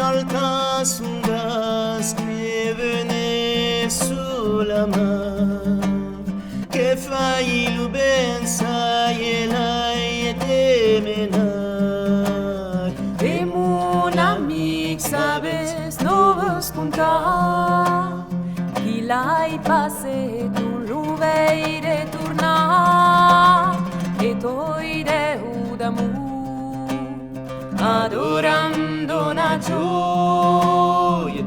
alta sunga scrivene sulla mar che fai lubenza e l'hai demenar e mon amic sabes no vos contar qui l'hai passé tu lo vei retornar e toi deu d'amor adorando na gioia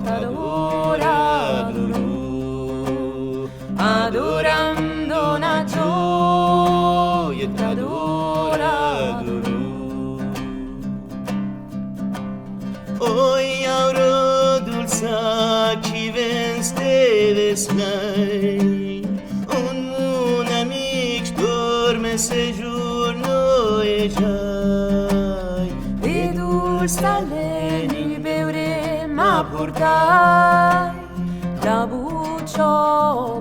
adorando na gioia oi auro dulce chi vens deves mai un amic dorme se giorno e giai e dulce aleni beure ma portai la buccio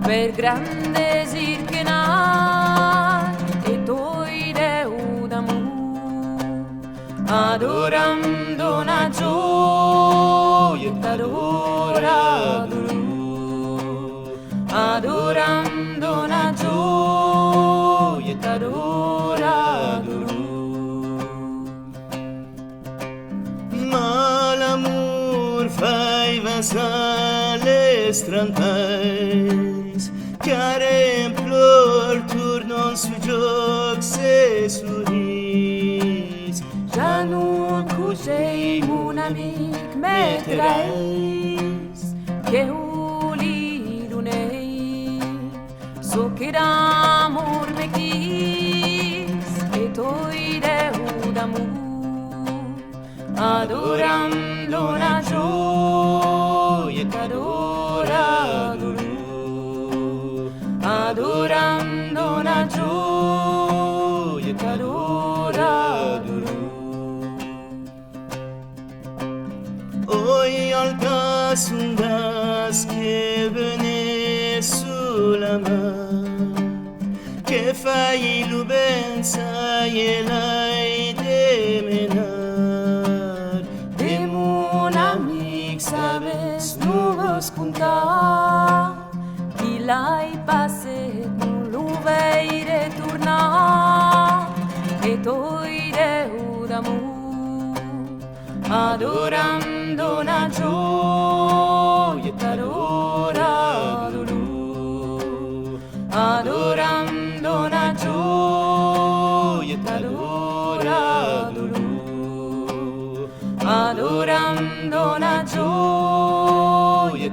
per grande sir che n'hai e toi deu d'amor adorando na gioia adorando na gioia ma l'amor fai vasale strantais chiar implor turnon su gioc se suris ja non cusei mon amic mettereis che uli lunei so che d'amor me quis e toi deu d'amor adorando na gioia adorando na gioia oi alta sungas che vene sulla mar che fai lubenza e l'hai demenar de mon amic sabes no vos contar qui l'hai passé non lo vei retornar e toi deu d'amor adorando na gioia adorando na gioia adorando na gioia